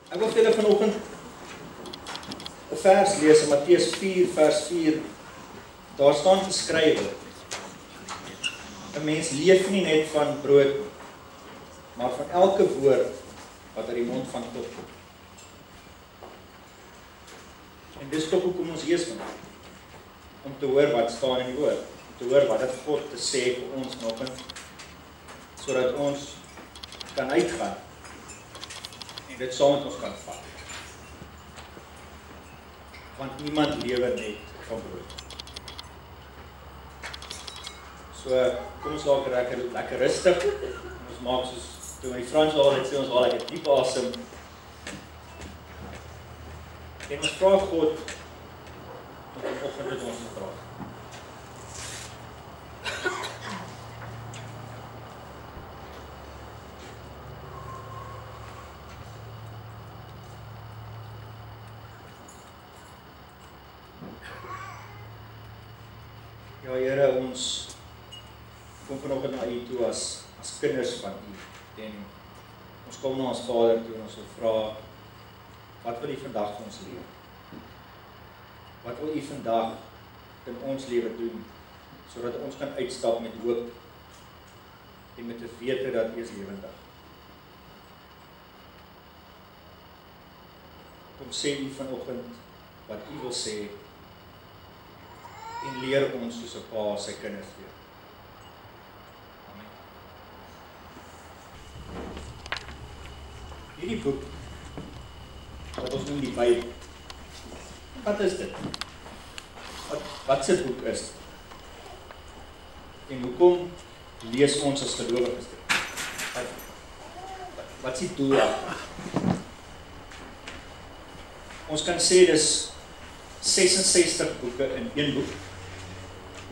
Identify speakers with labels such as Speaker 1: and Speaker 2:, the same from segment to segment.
Speaker 1: Ek wil vir julle vanoggend 'n vers lees in Matteus 4 vers 4. Daar staan geskrywe: 'n mens leef nie net van brood, maar van elke woord wat uit die mond van God kom. En dis tog hoekom ons hier is vandag. Om te hoor wat staan in die woord, om te hoor wat het God te sê vir ons vanoggend, sodat ons kan uitgaan en dit saam met ons kan vat. Want niemand lewe net van brood. So, kom ons laat lekker rustig. Ons maak soos toe in die Frans altyd sê, ons haal lekker diep asem. En ons vra God om vanoggend met ons te praat. Ja, Here, ons kom vanoggend na U toe as kinders van U. En ons kom na ons Vader toe en ons wil vra, wat wil U vandag vir ons leer? Wat wil U vandag in ons lewe doen, sodat ons kan uitstap met hoop en met 'n wete dat U is lewendig? Kom sê U vanoggend wat U wil sê en leer ons soos 'n pa sy kinders leer. Amen. Hierdie boek wat ons noem die Bybel. Wat is dit? Wat se boek is dit? En hoekom lees ons as gelowiges dit? Wat is die doel daarvan? Ons kan sê dis 66 boeke in een boek.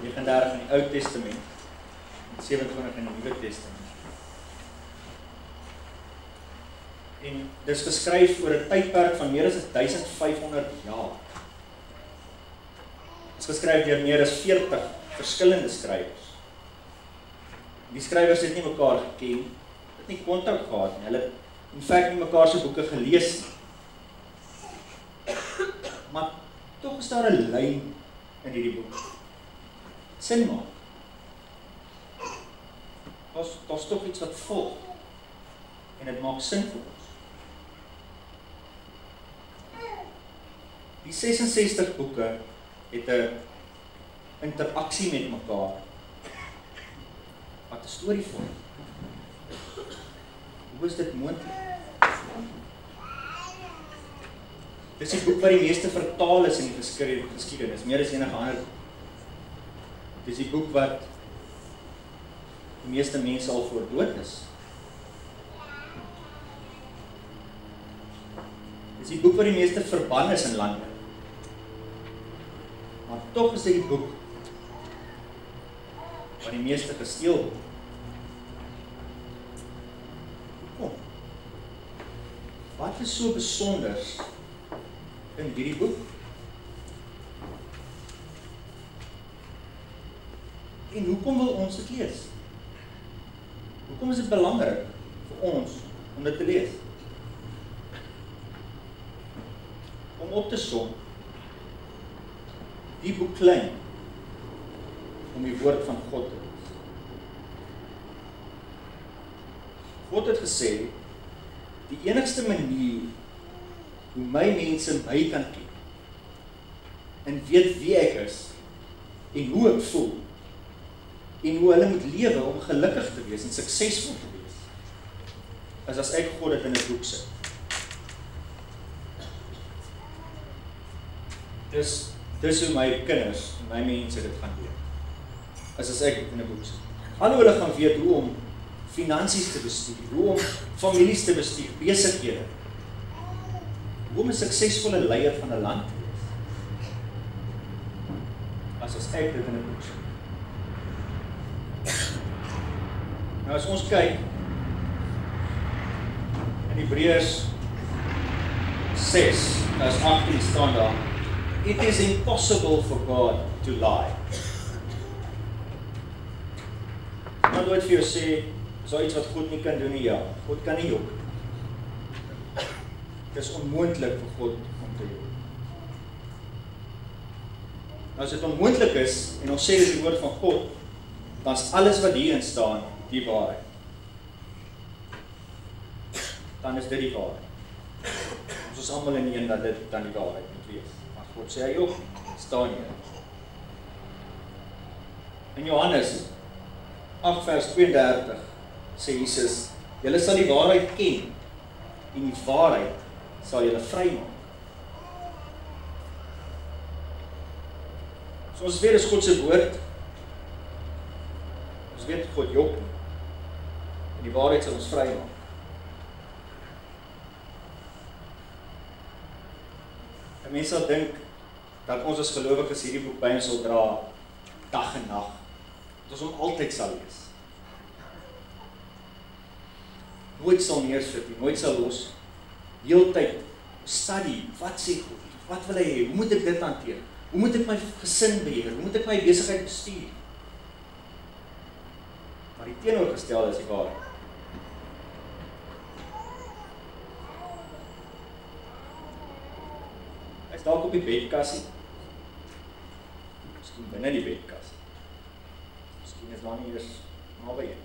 Speaker 1: 39 in die Ou Testament, 27 in die Nuwe Testament. En dis geskryf oor 'n tydperk van meer as 1500 jaar. Dit is geskryf deur meer as 40 verskillende skrywers. Die skrywers het nie mekaar geken, het nie kontak gehad nie. Hulle het in feite nie mekaar se boeke gelees nie. Maar tog is daar 'n lyn in hierdie boek. Sin maak. Daar's tog iets wat volg. En dit maak sin vir ons. Die 66 boeke het 'n interaksie met mekaar wat 'n storie vorm. Hoe is dit moontlik? Dis die boek wat die meeste vertaal is in die geskiedenis, meer as enige ander boek. Dis die boek wat die meeste mense al voor dood is. Dis die boek wat die meeste verban is in lande. Maar tog is dit die boek wat die meeste gesteel word. Hoekom? Wat is so besonder in hierdie boek? En hoekom wil ons dit lees? Hoekom is dit belangrik vir ons om dit te lees? Om op te som, die boek klein, om die woord van God te lees. God het gesê, die enigste manier hoe my mense my kan ken, en weet wie ek is, en hoe ek voel, en hoe hulle moet lewe om gelukkig te wees en suksesvol te wees, is as ek God dit in 'n boek sit. Dis hoe my kinders, my mense dit gaan leer, as ek dit in 'n boek sit. Alhoewel hulle gaan weet hoe om finansies te bestuur, hoe om families te bestuur, besighede, hoe om 'n suksesvolle leier van 'n land te wees, as ek dit in 'n boek sit. Nou as ons kyk in Hebreërs 6 vers 18 staan daar: It is impossible for God to lie. Nou nooit vir jou sê, is daar iets wat God nie kan doen nie? Ja, God kan nie jok. dit is onmoontlik vir God om te doen. As dit onmoontlik is, en ons sê dit die woord van God, dan is alles wat hierin staan, die waarheid. Dan is dit die waarheid. Ons is almal in een dat dit dan die waarheid moet wees. Maar God sê hy ook, staan hier. In Johannes 8 vers 32 sê Jesus, julle sal die waarheid ken, en die waarheid sal julle vrymaak. So ons weet, is God se woord. Ons weet God jok nie. En die waarheid sal ons vrymaak. En mense sal dink dat ons as gelowiges hierdie boek by ons sal dra dag en nag. Dat ons hom altyd sal lees. Nooit sal neersit nie, nooit sal los. Heeltyd study, wat sê God? Wat wil hy hê? Hoe moet ek dit hanteer? Hoe moet ek my gesin beheer? Hoe moet ek my besigheid bestuur? Maar die teenoorgestelde is die waarheid. Hy is dalk op die bedkassie. Miskien binne die bedkassie. Miskien is daar nie eers naby een.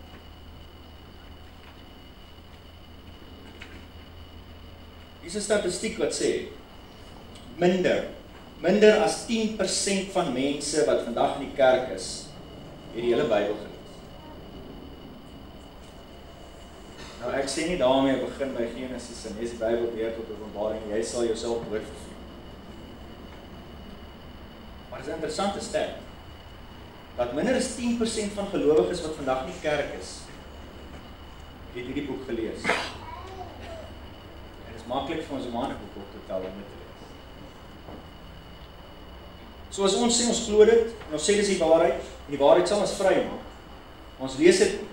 Speaker 1: Hier is 'n statistiek wat sê, minder as 10% van mense wat vandag in die kerk is, het die hele Bybel gelees. Nou ek sê nie daarmee begin by Genesis en lees die Bybel deur tot Openbaring, jy sal jouself nooit verveel. Maar dit is 'n interessante stat, dat minder as 10% van gelowiges wat vandag in die kerk is, het hierdie boek gelees. En dit is maklik vir ons om 'n ander boek op te tel en dit te lees. So as ons sê ons glo dit, en ons sê dis die waarheid, en die waarheid sal ons vrymaak, ons lees dit nie.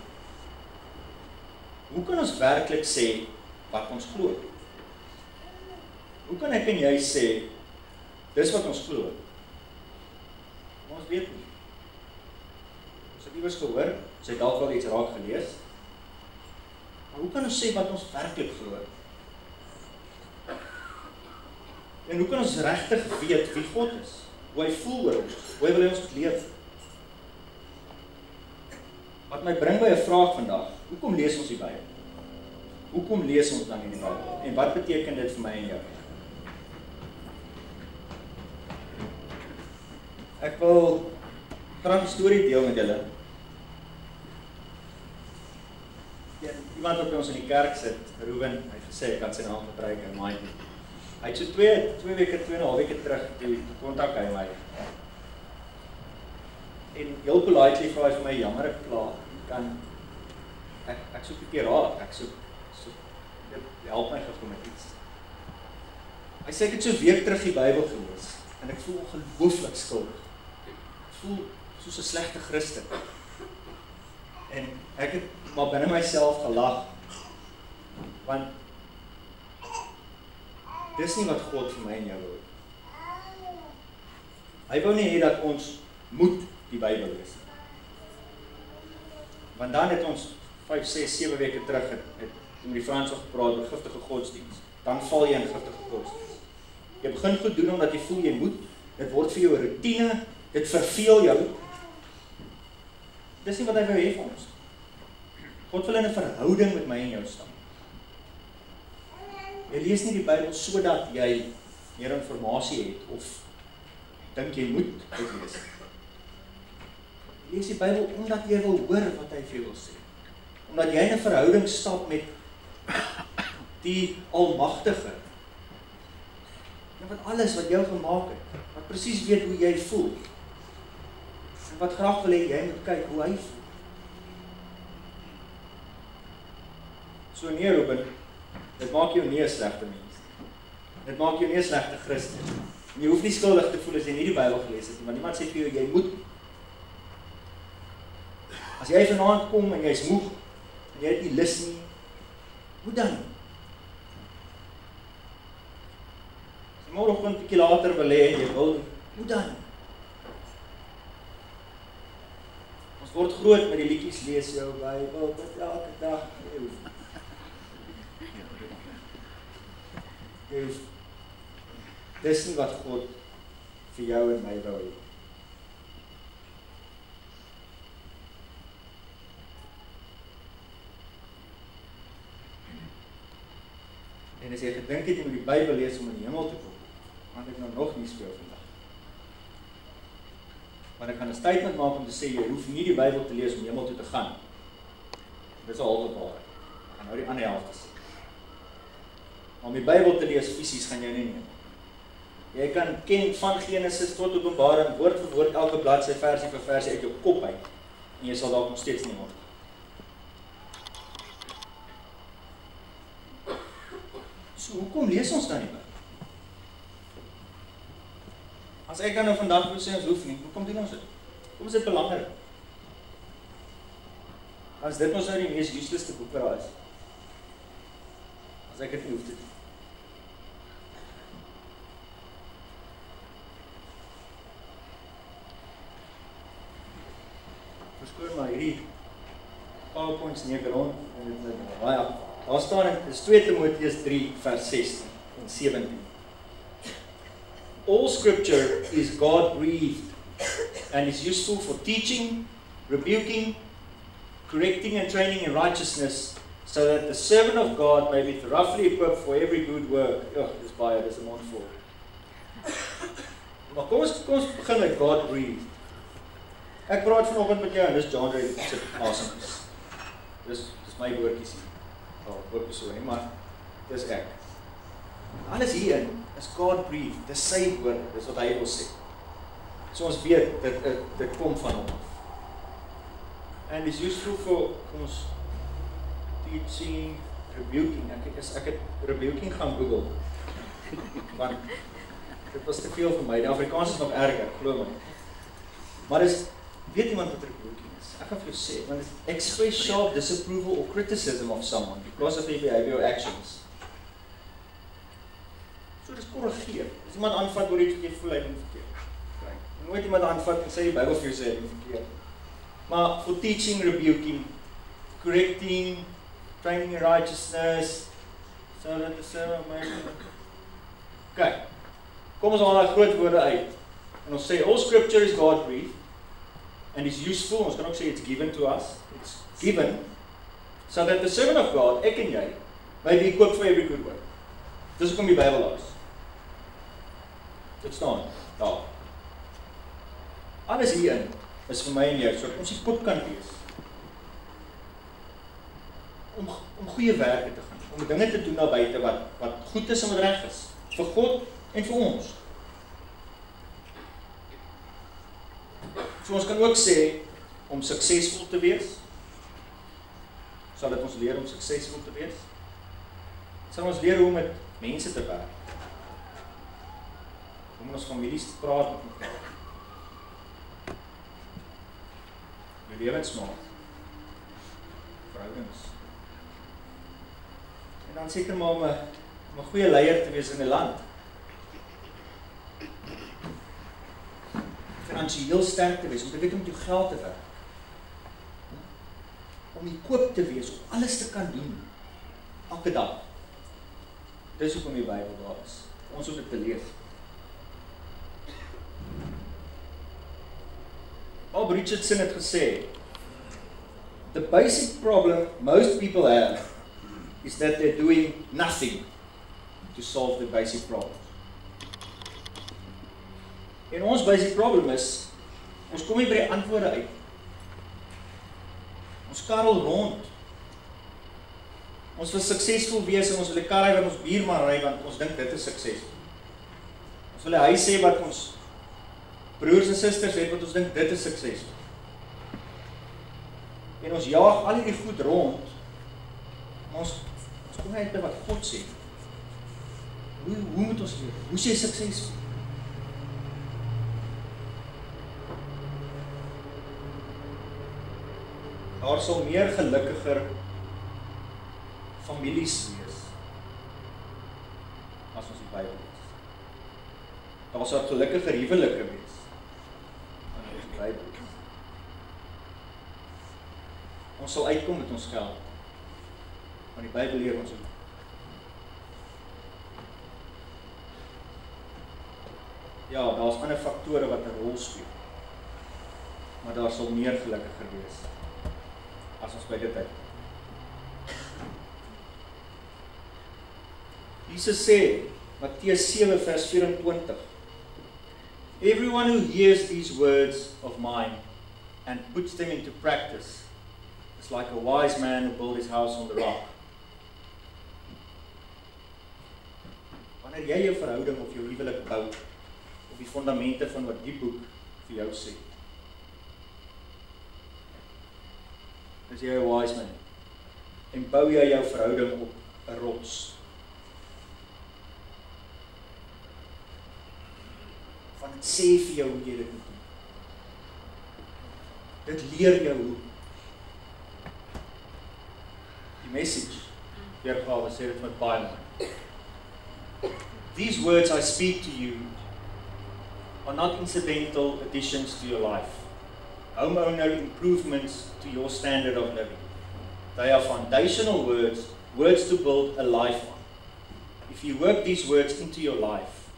Speaker 1: Hoe kan ons werklik sê wat ons glo? Hoe kan ek en jy sê, dis wat ons glo? Ons weet nie. Ons het iewers gehoor, ons het dalk wel iets raak gelees, maar hoe kan ons sê wat ons werklik glo? En hoe kan ons regtig weet wie God is? Hoe hy voel oor ons? Hoe hy wil ons leef? Wat my bring by 'n vraag vandag, hoekom lees ons die Bybel? Hoekom lees ons dan in die Bybel? En wat beteken dit vir my en jou? Ek wil graag 'n storie deel met julle. Iemand wat by ons in die kerk sit, Ruben, hy het gesê, ek kan sy naam gebruik, en Mike. Hy het so 2,5 weke terug, toe kontak hy my. En heel politely vra hy vir my, jammer ek pla, ek soek 'n keer raad, ek soek, help my gou met iets. Hy sê ek het so 'n week terug die Bybel gelees, en ek voel ongelooflik skuldig. Ek voel soos 'n slegte Christen. En ek het maar binne myself gelag, want dis nie wat God vir my en jou wil. Hy wou nie hê dat ons moet die Bybel lees. Want dan het ons 5, 6, 7 weke terug het met die Frans gepraat oor giftige godsdienst. Dan val jy in giftige godsdienst. Jy begin goed doen omdat jy voel jy moet. Dit word vir jou 'n routine, dit verveel jou. Dis nie wat hy wou hê van ons. God wil in 'n verhouding met my en jou staan. Jy lees nie die Bybel sodat jy meer informasie het of dink jy moet dit lees. Jy lees die Bybel omdat jy wil hoor wat hy vir jou wil sê. Omdat jy in 'n verhouding stap met die Almagtige. En wat alles wat jou gemaak het, wat presies weet hoe jy voel. En wat graag wil hê jy moet kyk hoe hy voel. So nee, Ruben, dit maak jou nie 'n slegte mens. Dit maak jou nie 'n slegte Christen. En jy hoef nie skuldig te voel as jy nie die Bybel gelees het nie, want niemand sê vir jou jy moet. As jy vanaand kom en jy's moeg en jy het nie lus nie, hoe dan? As jy môreoggend 'n bietjie later wil hê en jy wil nie, hoe dan? Ons word groot met die liedjies lees jou Bybel, bid elke dag. Dis nie wat God vir jou en my wou hê. En as jy gedink het jy moet die Bybel lees om in die hemel te kom, want ek nou nog nie speel vandag. Want ek gaan 'n statement maak om te sê, jy hoef nie die Bybel te lees om hemel toe te gaan. Dit is 'n halwe waarheid. Ek gaan nou die ander helfte sê. Om die Bybel te lees fisies gaan jy nie neem. Jy kan ken van Genesis tot Openbaring, woord vir woord, elke bladsy, versie vir versie uit jou kop uit. En jy sal dalk nog steeds nie word. So, hoekom lees ons dan nie Bybel? As ek dan nou vandag moet sê ons hoef nie, hoekom doen ons dit? Hoekom is dit belangrik? As dit ons nou die mees useless boek wat daar is. As ek dit nie hoef te doen. Verskoon maar hierdie PowerPoints nie rond en dit is baie. Daar staan in 2 Timoteus 3 vers 16 en 17. All scripture is God-breathed and is useful for teaching, rebuking, correcting and training in righteousness, so that the servant of God may be thoroughly equipped for every good work. Dis baie, dis 'n mondvol. Maar kom ons begin met God-breathed. Ek praat vanoggend met jou en dis John Ray se asems. Dis my woordjies hier. Ook so nie, maar dis ek. Alles hierin is God-breathed, dis sy woord, dis wat hy wil sê. So ons weet, dit kom van hom af. And is useful for ons teaching, rebuking. Ek het rebuking gaan Google. Want dit was te veel vir my. Die Afrikaans is nog erger, glo my. Maar weet iemand wat rebuking is? Ek gaan vir jou sê, want it's express sharp disapproval or criticism of someone because of their behavior or actions. So dis korrigeer. As iemand aanvat oor iets wat jy voel hy doen verkeerd. Nooit iemand aanvat en sê die Bybel vir jou sê hy doen verkeerd. Maar for teaching, rebuking, correcting, training in righteousness, so that the servant may... Okay, kom ons haal daai groot woorde uit. En ons sê, all scripture is God-breathed, and is useful, ons kan ook sê it's given to us, it's given, so that the servant of God, ek en jy, may be equipped for every good work. Dis hoekom die Bybel daar is. Dit staan, daar. Alles hierin is vir my en jou, so ons die koop kan wees. Om goeie werke te gaan, om dinge te doen na buite wat goed is en wat reg is, vir God en vir ons. So ons kan ook sê, om suksesvol te wees, sal dit ons leer om suksesvol te wees, sal ons leer hoe om met mense te werk, om met ons families te praat met mekaar, jou lewensmaat, verhoudings, en dan seker maar om 'n goeie leier te wees in 'n land, finansiëel sterk te wees, om te weet om met jou geld te werk, om die koop te wees, om alles te kan doen, elke dag. Dis hoekom die Bybel daar is. Ons hoef dit te lees. Bob Richardson het gesê, the basic problem most people have is that they're doing nothing to solve the basic problems. En ons basic problem is, ons kom nie by die antwoorde uit. Ons karrel rond. Ons wil suksesvol wees en ons wil 'n kar hê wat ons buurman ry want ons dink dit is suksesvol. Ons wil 'n huis hê wat ons broers en susters het wat ons dink dit is suksesvol. En ons jaag al hierdie goed rond. Ons kom uit by wat God sê. Hoe moet ons leef? Hoe sê suksesvol? Daar sal meer gelukkiger families wees as ons die Bybel lees. Daar sal gelukkiger huwelike wees as ons die Bybel lees. Ons sal uitkom met ons geld, want die Bybel leer ons hoe. Ja, daar's ander faktore wat 'n rol speel. Maar daar sal meer gelukkiger wees as ons by dit uit. Jesus sê, Matteus 7 vers 24, Everyone who hears these words of mine and puts them into practice is like a wise man who built his house on the rock. Wanneer jy jou verhouding of jou huwelik bou op die fondamente van wat die boek vir jou sê, is jy 'n wise man en bou jy jou verhouding op 'n rots. Van dit sê vir jou hoe jy dit moet doen. Dit leer jou hoe. Die message, weergawe sê dit met baie mooi. These words I speak to you are not incidental additions to your life, homeowner improvements to your standard of living. They are foundational words, words to build a life on. If you work these words into your life,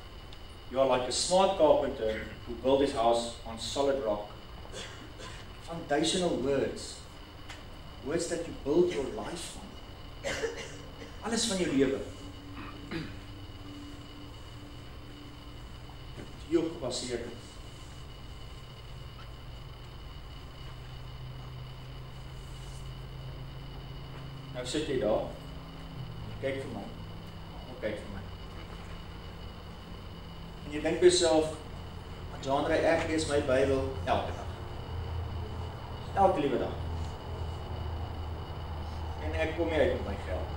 Speaker 1: you are like a smart carpenter who built his house on solid rock. Foundational words, words that you build your life on. Alles van jou lewe. Hierop gebaseerd is. Nou sit jy daar, kyk vir my, kyk vir my. En jy dink by jouself, John, ek lees my Bybel elke dag. Elke liewe dag. En ek kom nie uit met my geld.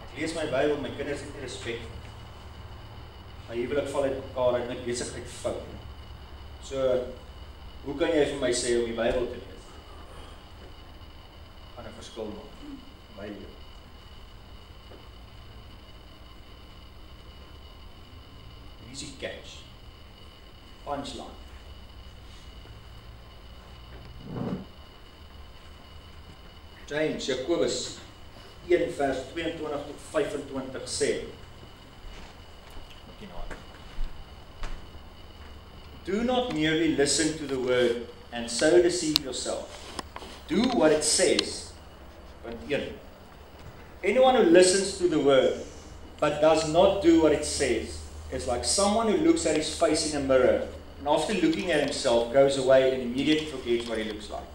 Speaker 1: Ek lees my Bybel, my kinders het nie respek. My huwelik val uit mekaar uit, my besigheid fout. So, hoe kan jy vir my sê om die Bybel te lees? Gaan 'n verskil maak in my lewe. Hier is die catch. Punchline. James, Jakobus 1 vers 22 tot 25 sê, do not merely listen to the word and so deceive yourself. Do what it says. Punt 1. Anyone who listens to the word but does not do what it says is like someone who looks at his face in a mirror and after looking at himself goes away and immediately forgets what he looks like.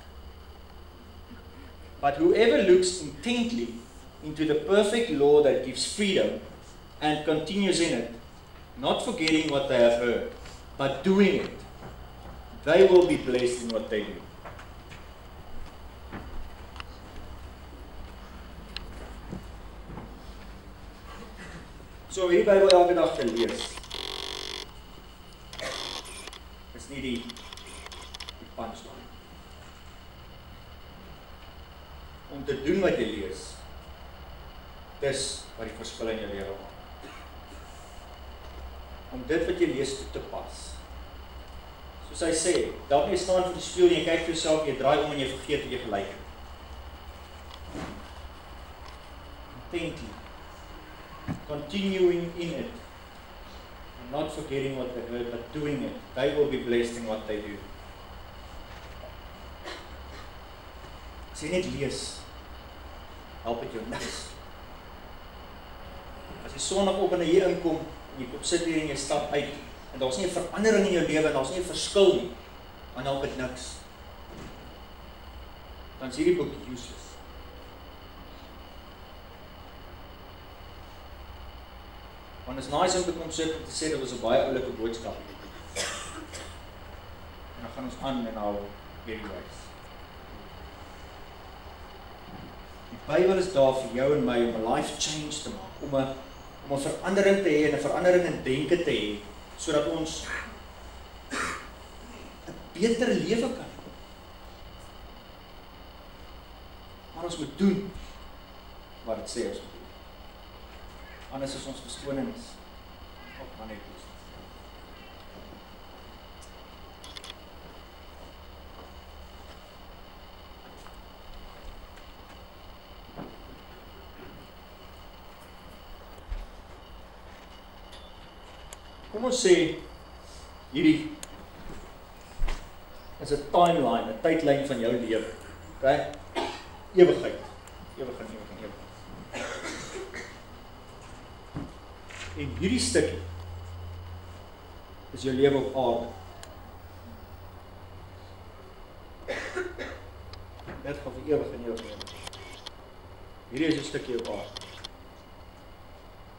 Speaker 1: But whoever looks intently into the perfect law that gives freedom and continues in it, not forgetting what they have heard, but doing it, they will be blessed in what they do. So hierdie Bybel elke dag te lees, is nie die punchline. Om te doen wat jy lees, dis wat die verskil in jou lewe maak. Om dit wat jy lees toe te pas. Soos hy sê, dalk jy staan voor die spieël en jy kyk vir jouself, jy draai om en jy vergeet hoe jy gelyk het. Intently. Continuing in it. And not forgetting what they heard, but doing it. They will be blessed in what they do. As jy net lees, help het jou niks. As jy sondagoggend hier inkom, en jy kom sit hier en jy stap uit, en daar's nie 'n verandering in jou lewe, en daar's nie 'n verskil nie, dan help dit niks. Dan is hierdie boek useless. Want is nice om te kom sit en te sê, dit was 'n baie oulike boodskap. En dan gaan ons aan en nou hierdie wys. Die Bybel is daar vir jou en my om 'n life change te maak, om 'n verandering te hê en 'n verandering in denke te hê, sodat ons 'n beter lewe kan hê. Maar ons moet doen wat dit sê ons moet doen. Anders is ons verstonings op maar net toestand. Kom ons sê hierdie is 'n timeline, 'n tydlyn van jou lewe. Okay? Ewigheid. Ewigheid. En hierdie stukkie is jou lewe op aarde. Dit gaan vir ewig en ewig. Hierdie is 'n stukkie op aarde.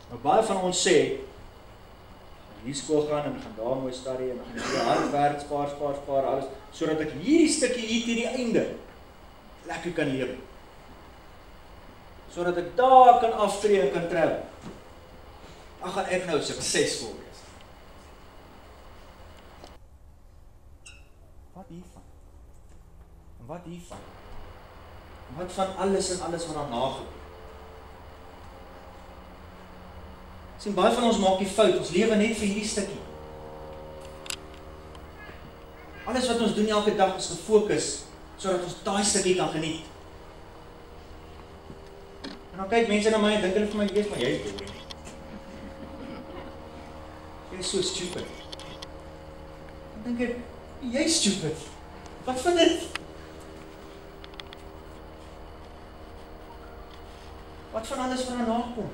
Speaker 1: Nou baie van ons sê, hier skool gaan en gaan daar mooi studie en gaan jy hard werk, spaar, alles, sodat ek hierdie stukkie hier teen die einde lekker kan lewe. Sodat ek daar kan aftree en kan travel. Dan gaan ek nou suksesvol wees. Wat hiervan? En wat hiervan? En wat van alles en alles wat daarna gebeur? Sien, baie van ons maak die fout, ons lewe net vir hierdie stukkie. Alles wat ons doen elke dag is gefokus, sodat ons daai stukkie kan geniet. En dan kyk mense na my en dink hulle vir my, "Wees maar jy is boring. Jy is so stupid." Dan dink ek, "Jy is stupid. Wat van dit? Wat van alles wat daarna kom?"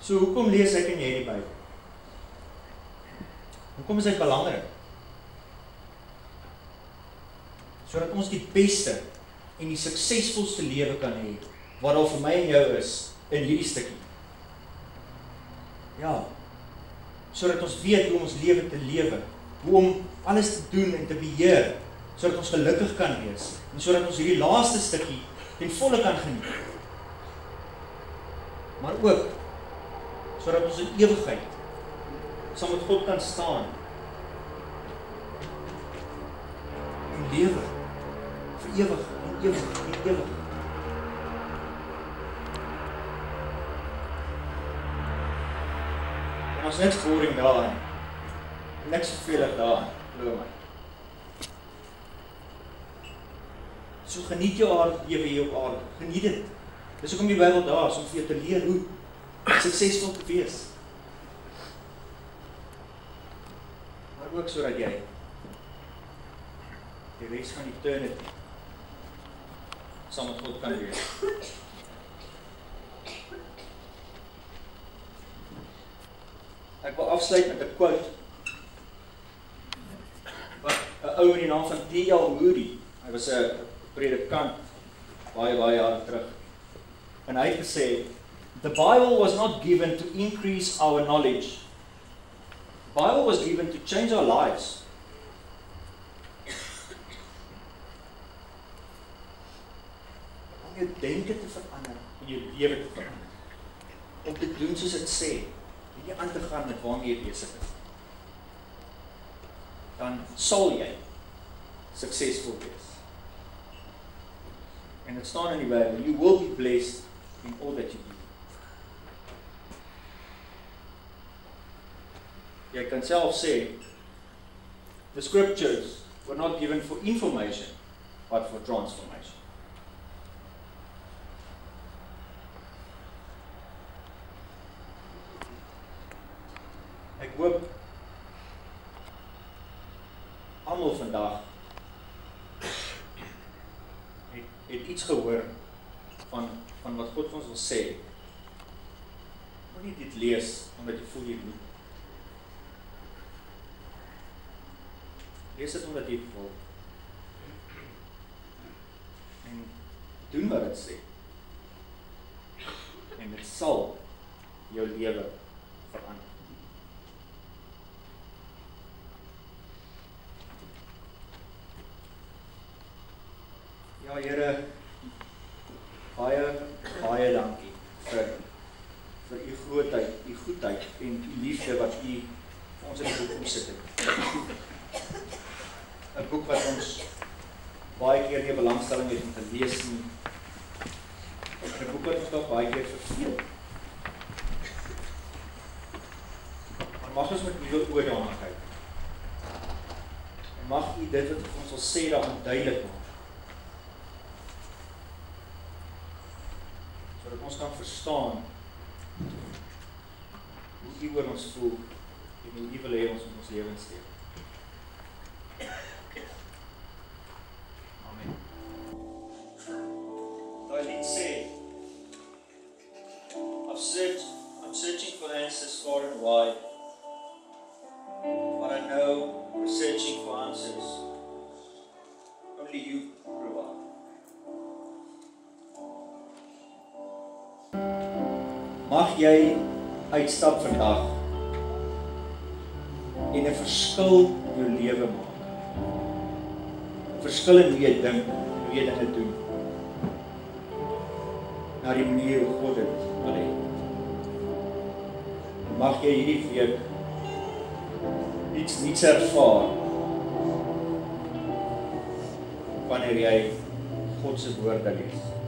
Speaker 1: So, hoekom lees ek en jy die Bybel? Hoekom is dit belangrik? Sodat ons die beste en die suksesvolste lewe kan hê, wat daar vir my en jou is, in hierdie stukkie. Ja, sodat ons weet hoe om ons lewe te lewe, hoe om alles te doen en te beheer, sodat ons gelukkig kan wees, en sodat ons hierdie laaste stukkie ten volle kan geniet. Maar ook, sodat ons in ewigheid saam met God kan staan en lewe vir ewig en ewig en ewig. En ons niks boring daarin, niks vervelig daarin, glo my. So geniet jou lewe hier op aarde, geniet dit. Dis hoekom die Bybel daar is, om vir jou te leer hoe suksesvol te wees. Maar ook sodat jy die res van eternity saam met God kan wees. Ek wil afsluit met 'n quote wat 'n ou met die naam van D.L. Moody, hy was 'n predikant baie jare terug, en hy het gesê, "The Bible was not given to increase our knowledge. The Bible was given to change our lives." Om jou denke te verander, en jou lewe te verander. Om te doen soos dit sê, en nie aan te gaan met waarmee jy besig is. Dan sal jy suksesvol wees. En dit staan in die Bybel, "You will be blessed in all that you do." Jy kan self sê, the scriptures were not given for information, but for transformation. Ek hoop almal vandag het iets gehoor van wat God vir ons wil sê. Moenie dit lees omdat jy voel jy moet. Lees dit omdat jy wil. En doen wat dit sê. En dit sal jou lewe verander. Ja, Here, baie dankie vir u grootheid, u goedheid en u liefde wat u vir ons in die boek gesit het. 'n Boek wat ons baie keer nie belangstelling het om te lees nie. 'n Boek wat ons dalk baie keer verveel. Maar mag ons met uw oor daarna kyk. En mag u dit wat u ons wil sê daarin duidelik maak. Sodat ons ons kan verstaan hoe U oor ons voel en hoe U wil hê ons in ons lewens leef. Amen. Daai lied sê, I'm searching for answers far and wide, but I know we're searching for answers only You provide. Mag jy uitstap vandag en 'n verskil in jou lewe maak. 'n Verskil in hoe jy dink, hoe jy dinge doen. Na die manier hoe God dit wil hê. Mag jy hierdie week iets nuuts ervaar wanneer jy God se woorde lees.